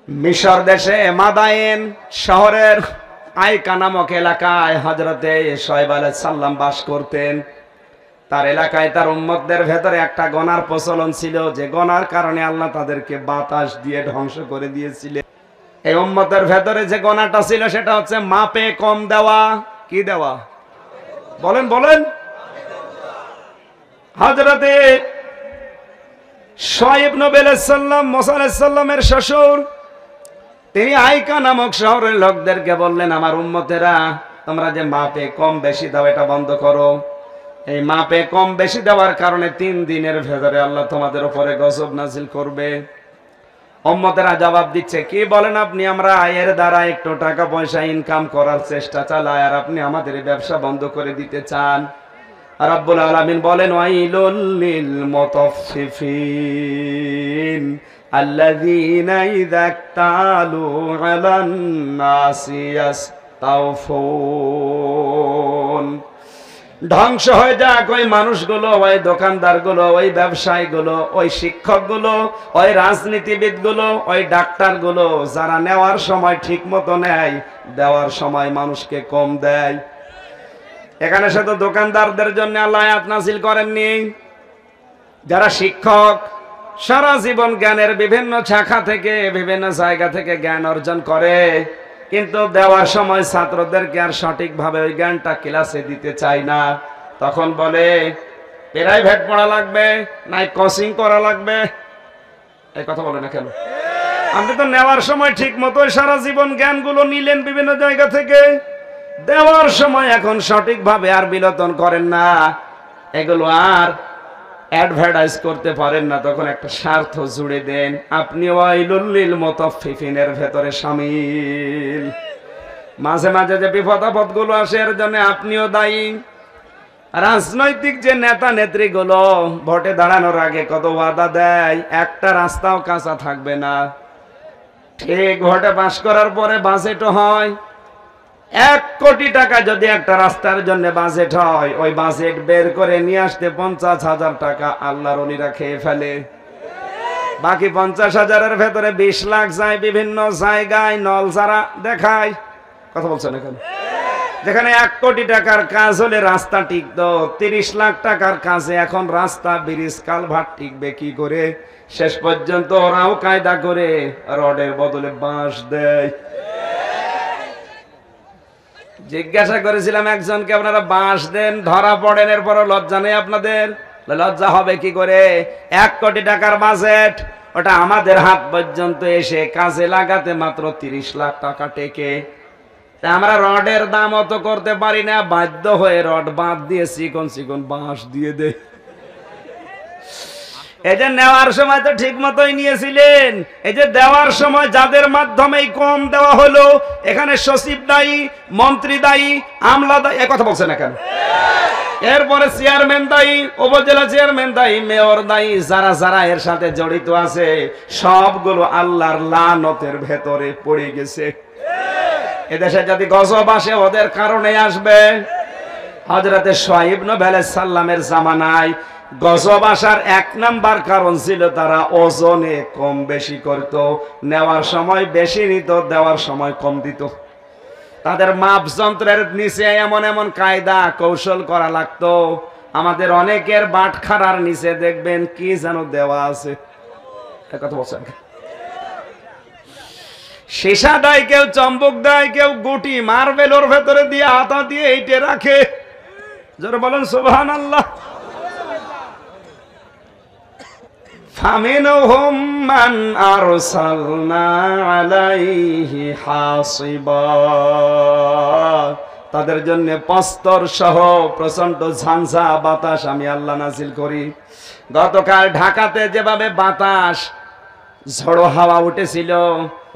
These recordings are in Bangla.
মিশর দেশে মাদায়েন শহরের আইকা নামক এলাকায় হযরতে শুআয়ব আলাইহিস সালাম বাস করতেন। তার এলাকায় তার উম্মতদের ভেতরে একটা গনার প্রচলন ছিল, যে গনার কারণে আল্লাহ তাদেরকে বাতাস দিয়ে ধ্বংস করে দিয়েছিলেন। এই উম্মতের ভেতরে যে গনাটা ছিল সেটা হচ্ছে মাপে কম দেওয়া। কি দেওয়া? বলেন বলেন। হযরতে শুআয়ব নবী আলাইহিস সালাম মুসা আলাইহিস সালামের শ্বশুর, তিনি আইকা নামক শহরের লোকদেরকে বললেন, আমার উম্মতেরা তোমরা যে মাপে কম বেশি দাও এটা বন্ধ করো। এই মাপে কম বেশি দেওয়ার কারণে 3 দিনের ভেতরে আল্লাহ তোমাদের উপরে গজব নাজিল করবে। উম্মতেরা জবাব দিচ্ছে, কি বলেন আপনি? আমরা এর দ্বারা একটু টাকা পয়সা ইনকাম করার চেষ্টা চালাই, আর আপনি আমাদের এই ব্যবসা বন্ধ করে দিতে চান। রব্বুল আলামিন বলেন, ওয়াইলুল লিল মুতাফফিফিন আল্লাযীনা ইযা ইকতালু আলান নাসি ইস্তাওফুন। ধ্বংস হয়ে যাক ওই মানুষগুলো, ওই দোকানদারগুলো, ওই ব্যবসায়ীগুলো, ওই শিক্ষকগুলো, ওই রাজনীতিবিদগুলো, ওই ডাক্তারগুলো, যারা নেওয়ার সময় ঠিক মতো নেয়, দেওয়ার সময় মানুষকে কম দেয়। এখানে শুধু দোকানদারদের জন্য আল্লাহ আয়াত নাযিল করেননি। যারা শিক্ষক, সারা জীবন জ্ঞানের বিভিন্ন শাখা থেকে বিভিন্ন জায়গা থেকে জ্ঞান অর্জন করে, কিন্তু দেওয়ার সময় ছাত্রদেরকে আর সঠিকভাবে ওই জ্ঞানটা ক্লাসে দিতে চায় না। তখন বলে প্রাইভেট পড়া লাগবে, নাই কোচিং করা লাগবে। এই কথা বলে না কেন? আপনি তো নেওয়ার সময় ঠিক মতো সারা জীবন জ্ঞানগুলো নিলেন বিভিন্ন জায়গা থেকে, দেওয়ার সময় এখন সঠিকভাবে আর বিলোপন করেন না, এগুলো আর অ্যাডভার্টাইজ করতে পারেন না, তখন একটা স্বার্থ জুড়ে দেন। আপনি ওয়াইলুল লিল মুতাফফিফিনের ভেতরে শামিল। মাঝে মাঝে যে বিপদ আপদগুলো আসে এর জন্য আপনিও দায়ী। রাজনৈতিক যে নেতা নেত্রীগুলো ভোটে দাঁড়ানোর আগে কত ওয়াদা দেয়, একটা রাস্তাও কাঁচা থাকবে না। ঠিক ভোটে পাস করার পরে বাজেটও হয়। 1 কোটি টাকা যদি একটা রাস্তার জন্য বাজেট হয়, ওই বাজেট বের করে নিয়ে আসতে 50,000 টাকা আল্লাহর ওলিরা খেয়ে ফেলে। বাকি 50,000-এর ভেতরে 20 লাখ যায় বিভিন্ন জায়গায়, নল যারা দেখায়। কথা বলছেন এখন? যেখানে 1 কোটি টাকার কাজ হলে রাস্তা টিকতো, 30 লাখ টাকার কাজে এখন রাস্তা, ব্রিজ, কালভার্ট টিকবে কি করে? শেষ পর্যন্ত ওরাও কায়দা করে রডের বদলে বাঁশ দেয়। জিজ্ঞাসা করেছিলাম একজনকে, আপনারা বাঁশ দেন, ধরা পড়েন, এরপরও লজ্জা নেই আপনাদের? লজ্জা হবে কি করে? 1 কোটি টাকার বাজেট, ওটা আমাদের হাত পর্যন্ত এসে কাজে লাগাতে মাত্র 30 লাখ টাকা টেকে। তা আমরা রডের দাম অত করতে পারি না, বাধ্য হয়ে রড বাঁধ দিয়ে চিকন চিকন বাঁশ দিয়ে দেয়। এই যে নেওয়ার সময় তো ঠিক মতোই নিয়েছিলেন, এই যে দেওয়ার সময় যাদের মাধ্যমে কম দেওয়া হলো, এখানে সচিব দায়ী, মন্ত্রী দায়ী, আমলা দায়ী। এ কথা বলছে না কেন? এরপরে চেয়ারম্যান দায়ী, উপজেলা চেয়ারম্যান দায়ী, মেয়র দায়ী, যারা যারা এর সাথে জড়িত আছে সবগুলো আল্লাহর লানতের ভেতরে পড়ে গেছে। এদেশে যদি গজব আসে ওদের কারণে আসবে। হযরতে শুআয়ব নবী আলাইহিস সালামের জামানায় গজব আসার 1 নাম্বার কারণ ছিল তারা ওজনে কম বেশি করত। নেওয়ার সময় বেশি নিত, দেওয়ার সময় কম দিত। তাদের মাপ যন্ত্রের নিচে এমন এমন কায়দা কৌশল করা লাগতো, আমাদের অনেকের বাটখারার নিচে দেখবেন কি যেন দেওয়া আছে। কথা বলছেন? সীসা দেয়, কেউ চম্বক দেয়, কেউ গুটি মার্বেলের ভেতরে দিয়ে হাতা দিয়ে এইটে রাখে। জোরে বলেন সুবহানাল্লাহ। ফামিনহুম মান আরসালনা আলাইহি হাসিবা। তাদের জন্য প্রস্তর সহ প্রচন্ড ঝঞ্ঝা বাতাস আমি আল্লাহ নাজিল করি। গতকাল ঢাকাতে যেভাবে বাতাস ঝড়ো হাওয়া উঠেছিল,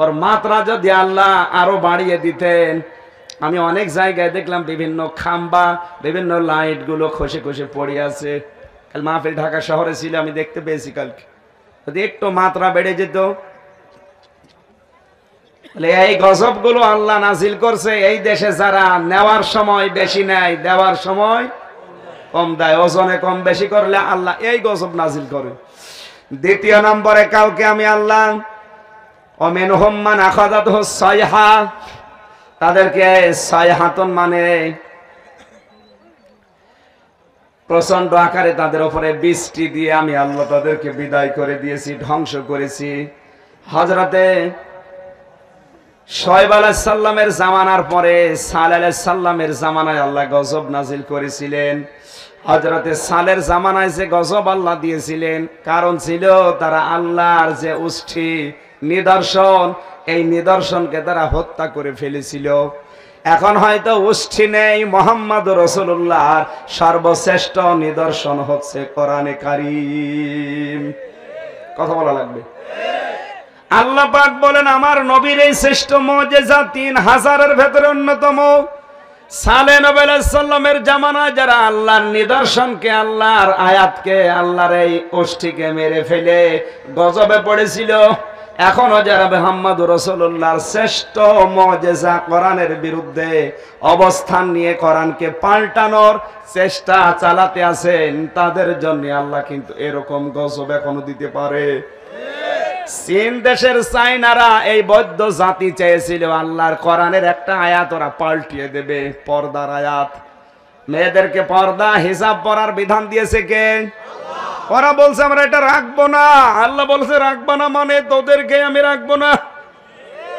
ওর মাত্রা যদি আল্লাহ আরো বাড়িয়ে দিতেন, আমি অনেক জায়গায় দেখলাম বিভিন্ন খাম্বা, বিভিন্ন লাইট গুলো খসে খসে পড়ে আছে। কাল মাহফিল ঢাকা শহরে ছিল, আমি দেখতে পেয়েছি কালকে। যদি একটু মাত্রা বেড়ে যেত। এই গজব গুলো আল্লাহ নাজিল করছে এই দেশে যারা নেওয়ার সময় বেশি নেয়, দেওয়ার সময় কম দেয়। ওজনে কম বেশি করলে আল্লাহ এই গজব নাজিল করে। দ্বিতীয় নম্বরে, কাউকে আমি আল্লাহ ওমিনহুম মান আখাযাতহু সাইহা, তাদেরকে সাইহাতুন মানে প্রচন্ড আকারে তাদের উপরে বৃষ্টি দিয়ে আমি আল্লাহ তাদেরকে বিদায় করে দিয়েছি, ধ্বংস করেছি। হযরতে শুআয়ব আলাইহিস সালামের জামানার পরে সালেহ আলাইহিস সালামের জামানায় আল্লাহ গজব নাজিল করেছিলেন। হযরতে সালের জামানায় যে গজব আল্লাহ দিয়েছিলেন, কারণ ছিল তারা আল্লাহর যে উষ্ঠি নিদর্শন, এই নিদর্শনকে তারা হত্যা করে ফেলেছিল। এখন হয়তো উষ্ঠি নেই, মুহাম্মদুর রাসূলুল্লাহর সর্বশ্রেষ্ঠ নিদর্শন হচ্ছে কোরআনে কারীম। কথা বলা লাগবে। আল্লাহ পাক বলেন আমার নবীর এই শ্রেষ্ঠ মুজিজা 3000-এর ভেতরে অন্যতম। সালেহ নবী আলাইহিস সালামের জামানায় যারা আল্লাহর নিদর্শনকে, আল্লাহর আয়াতকে, আল্লাহর এই ওষ্ঠীকে মেরে ফেলে গজবে পড়েছিল, এখনো যারা মুহাম্মদুর রাসূলুল্লাহর শ্রেষ্ঠ মুজিজা কোরআনের বিরুদ্ধে অবস্থান নিয়ে কোরআনকে পাল্টানোর চেষ্টা চালাতে আছেন, তাদের জন্য আল্লাহ কিন্তু এরকম গজব এখনো দিতে পারে। চীন দেশের চাইনারা এই বৌদ্ধ জাতি চেয়েছিল আল্লাহর কোরআনের একটা আয়াত ওরা পাল্টিয়ে দেবে, পর্দার আয়াত। মেয়েদেরকে পর্দা হিজাব পরার বিধান দিয়েছে কে? ওরা বলছে আমরা এটা রাখবো না। আল্লাহ বলছে রাখবো না মানে তোদেরকে আমি রাখবো না।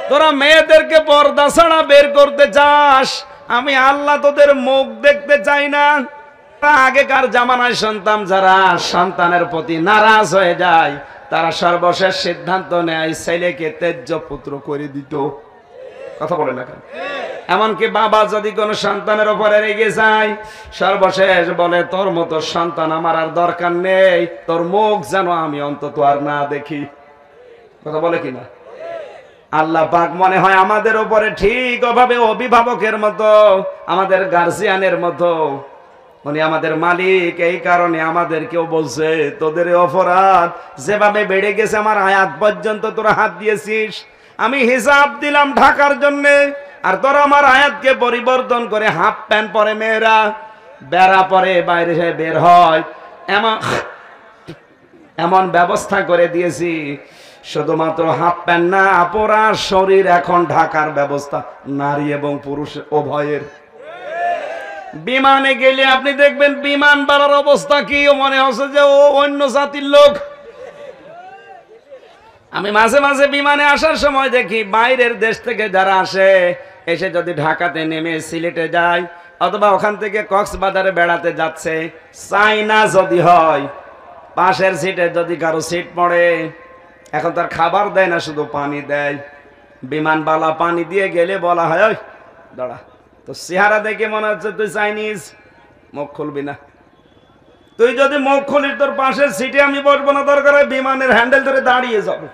তোরা মেয়েদেরকে পর্দা ছাড়া বের করতে চাস, আমি আল্লাহ তোদের মুখ দেখতে চাই না। আগেকার জামানায় সন্তান যারা সন্তানের প্রতি নারাজ হয়ে যায়, তারা সর্বশেষ সিদ্ধান্ত নেয় ছেলেকে তেজ্য পুত্র করে দিত। কথা বলে না কেন? এমনকি বাবা যদি কোনো সন্তানের উপরে রেগে যায়, সর্বশেষ বলে তোর মতো সন্তান আমার আর দরকার নেই, তোর মুখ যেন আমি অন্তত আর না দেখি। কথা বলে কিনা? আল্লাহ পাক মনে হয় আমাদের উপরে ঠিক ওভাবে অভিভাবকের মতো, আমাদের গার্জিয়ানের মতো, উনি আমাদের মালিক। এই কারণে আমাদেরকেও বলছে তোদের অপরাধ যেভাবে বেড়ে গেছে, আমার আয়াত পর্যন্ত তোরা হাত দিয়েছিস, আমি হিসাব দিলাম ঢাকার জন্য, আর তোরা আমার আয়াতকে পরিবর্তন করে হাফ প্যান্ট পরে মেয়েরা বেড়া পরে বাইরে বের হয়, এমন ব্যবস্থা করে দিয়েছি। শুধুমাত্র হাফ প্যান্ট না, পুরা শরীর এখন ঢাকার ব্যবস্থা নারী এবং পুরুষ উভয়ের। বিমানে গেলে আপনি দেখবেন বিমান বাড়ার অবস্থা কি, মনে হচ্ছে যে ও অন্য জাতির লোক। আমি মাঝে মাঝে বিমানে আসার সময় দেখি বাইরের দেশ থেকে যারা আসে, এসে যদি ঢাকাতে নেমে সিলেটে যায় অথবা ওখান থেকে কক্সবাজারে বেড়াতে যাচ্ছে, চাইনা যদি হয়, পাশের সিটে যদি কারো সিট পড়ে, এখন তার খাবার দেয় না, শুধু পানি দেয়। বিমানবালা পানি দিয়ে গেলে বলা হয় ওই দাঁড়া, তো চেহারা দেখে মনে হচ্ছে তুই চাইনিজ, মুখ খুলবি না। তুই যদি মুখ খুলিস তোর পাশের সিটে আমি বসবো না, দরকার হয় বিমানের হ্যান্ডেল ধরে দাঁড়িয়ে যাবো।